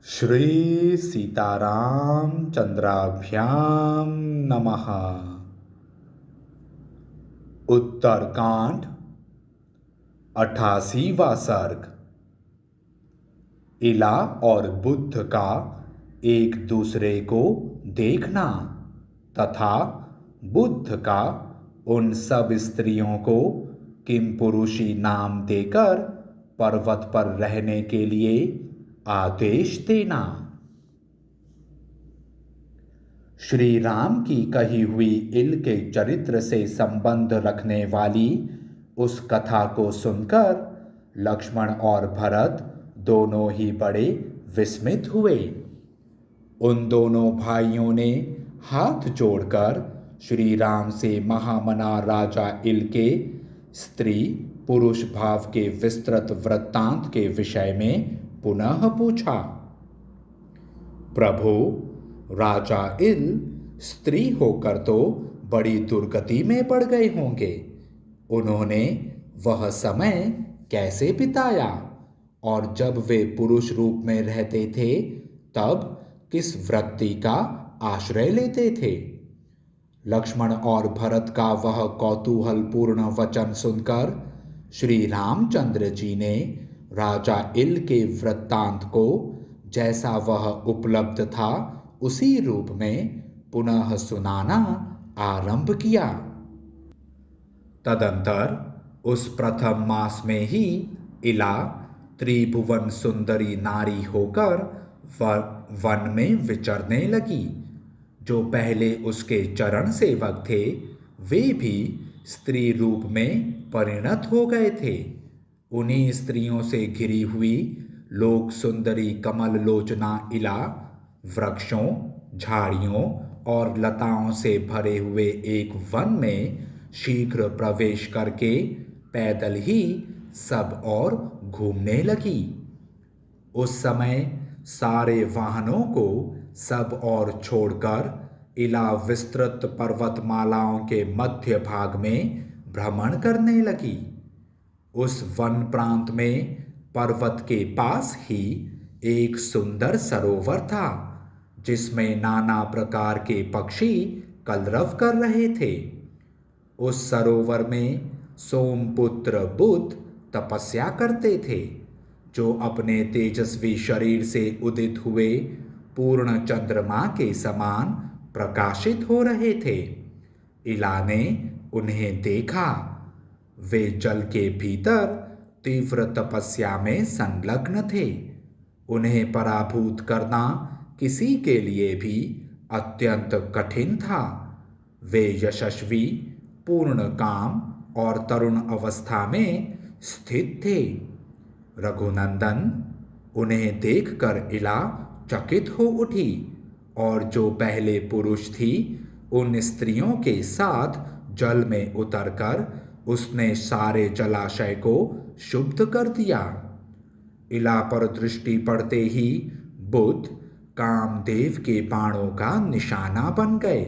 श्री सीताराम चंद्राभ्याम नमः। उत्तरकांड 88वां सर्ग। इला और बुद्ध का एक दूसरे को देखना तथा बुद्ध का उन सब स्त्रियों को किमपुरुषी नाम देकर पर्वत पर रहने के लिए आदेश देना। श्री राम की कही हुई इल के चरित्र से संबंध रखने वाली उस कथा को सुनकर लक्ष्मण और भरत दोनों ही बड़े विस्मित हुए। उन दोनों भाइयों ने हाथ जोड़कर श्री राम से महामना राजा इल के स्त्री पुरुष भाव के विस्तृत वृत्तांत के विषय में पुनः पूछा। प्रभु, राजा इल स्त्री होकर तो बड़ी दुर्गति में पड़ गए होंगे। उन्होंने वह समय कैसे बिताया और जब वे पुरुष रूप में रहते थे तब किस वृत्ति का आश्रय लेते थे। लक्ष्मण और भरत का वह कौतूहलपूर्ण वचन सुनकर श्री रामचंद्र जी ने राजा इल के वृत्तांत को जैसा वह उपलब्ध था उसी रूप में पुनः सुनाना आरंभ किया। तदंतर उस प्रथम मास में ही इला त्रिभुवन सुंदरी नारी होकर वन में विचरने लगी। जो पहले उसके चरण सेवक थे वे भी स्त्री रूप में परिणत हो गए थे। उन्हीं स्त्रियों से घिरी हुई लोक सुंदरी कमल लोचना इला वृक्षों, झाड़ियों और लताओं से भरे हुए एक वन में शीघ्र प्रवेश करके पैदल ही सब और घूमने लगी। उस समय सारे वाहनों को सब और छोड़कर इला विस्तृत पर्वतमालाओं के मध्य भाग में भ्रमण करने लगी। उस वन प्रांत में पर्वत के पास ही एक सुंदर सरोवर था जिसमें नाना प्रकार के पक्षी कलरव कर रहे थे। उस सरोवर में सोमपुत्र बुद्ध तपस्या करते थे जो अपने तेजस्वी शरीर से उदित हुए पूर्ण चंद्रमा के समान प्रकाशित हो रहे थे। इला ने उन्हें देखा। वे जल के भीतर तीव्र तपस्या में संलग्न थे। उन्हें पराभूत करना किसी के लिए भी अत्यंत कठिन था। वे यशस्वी, पूर्ण काम और तरुण अवस्था में स्थित थे। रघुनंदन, उन्हें देखकर इला चकित हो उठी और जो पहले पुरुष थी उन स्त्रियों के साथ जल में उतरकर उसने सारे जलाशय को शुद्ध कर दिया। इला पर दृष्टि पड़ते ही बुद्ध कामदेव के बाणों का निशाना बन गए।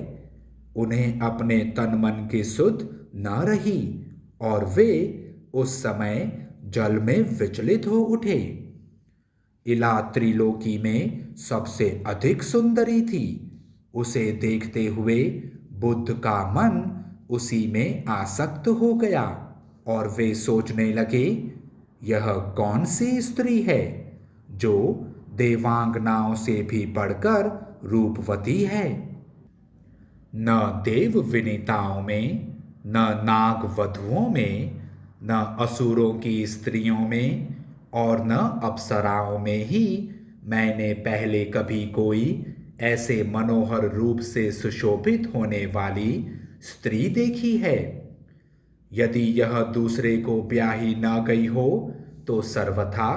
उन्हें अपने तन मन की सुध न रही और वे उस समय जल में विचलित हो उठे। इला त्रिलोकी में सबसे अधिक सुंदरी थी। उसे देखते हुए बुद्ध का मन उसी में आसक्त हो गया और वे सोचने लगे, यह कौन सी स्त्री है जो देवांगनाओं से भी बढ़कर रूपवती है। न देव विनीताओं में, न नाग वधुओं में, न असुरों की स्त्रियों में और न अप्सराओं में ही मैंने पहले कभी कोई ऐसे मनोहर रूप से सुशोभित होने वाली स्त्री देखी है। यदि यह दूसरे को ब्याही न गई हो तो सर्वथा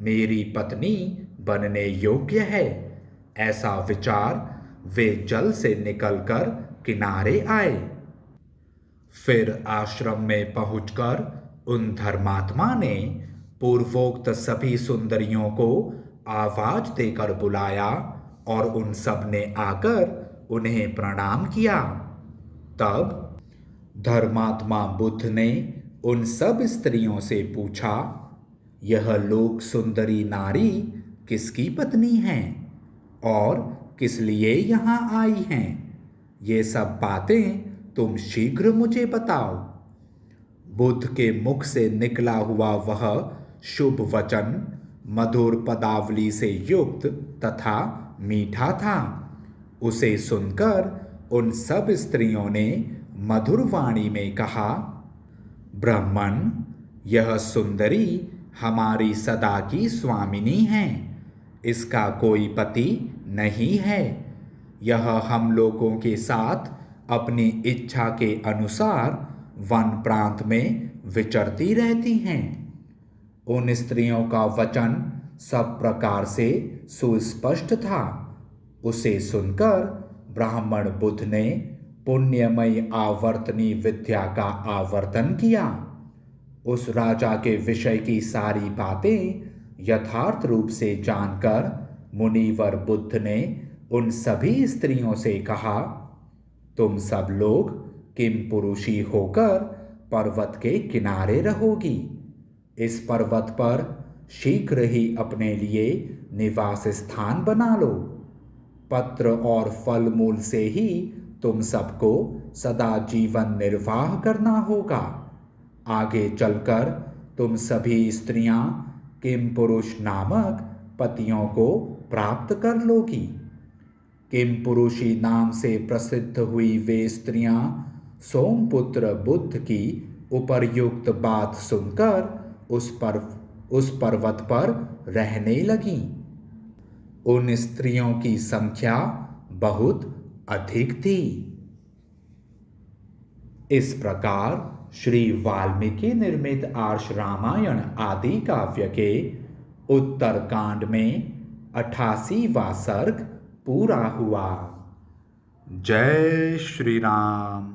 मेरी पत्नी बनने योग्य है। ऐसा विचार वे जल से निकलकर किनारे आए। फिर आश्रम में पहुंचकर उन धर्मात्मा ने पूर्वोक्त सभी सुंदरियों को आवाज देकर बुलाया और उन सब ने आकर उन्हें प्रणाम किया। तब धर्मात्मा बुद्ध ने उन सब स्त्रियों से पूछा, यह लोक सुंदरी नारी किसकी पत्नी हैं और किस लिए यहाँ आई हैं, ये सब बातें तुम शीघ्र मुझे बताओ। बुद्ध के मुख से निकला हुआ वह शुभ वचन मधुर पदावली से युक्त तथा मीठा था। उसे सुनकर उन सब स्त्रियों ने मधुर वाणी में कहा, ब्राह्मण, यह सुंदरी हमारी सदा की स्वामिनी है। इसका कोई पति नहीं है। यह हम लोगों के साथ अपनी इच्छा के अनुसार वन प्रांत में विचरती रहती हैं। उन स्त्रियों का वचन सब प्रकार से सुस्पष्ट था। उसे सुनकर ब्राह्मण बुद्ध ने पुण्यमयी आवर्तनी विद्या का आवर्तन किया। उस राजा के विषय की सारी बातें यथार्थ रूप से जानकर मुनिवर बुद्ध ने उन सभी स्त्रियों से कहा, तुम सब लोग किम पुरुषी होकर पर्वत के किनारे रहोगी। इस पर्वत पर शीघ्र ही अपने लिए निवास स्थान बना लो। पत्र और फल मूल से ही तुम सबको सदा जीवन निर्वाह करना होगा। आगे चलकर तुम सभी स्त्रियां किम पुरुष नामक पतियों को प्राप्त कर लोगी। किम पुरुषी नाम से प्रसिद्ध हुई वे स्त्रियां सोमपुत्र बुद्ध की उपर्युक्त बात सुनकर उस पर्वत पर रहने लगीं। उन स्त्रियों की संख्या बहुत अधिक थी। इस प्रकार श्री वाल्मीकि निर्मित आर्ष रामायण आदि काव्य के उत्तर कांड में 88वां सर्ग पूरा हुआ। जय श्री राम।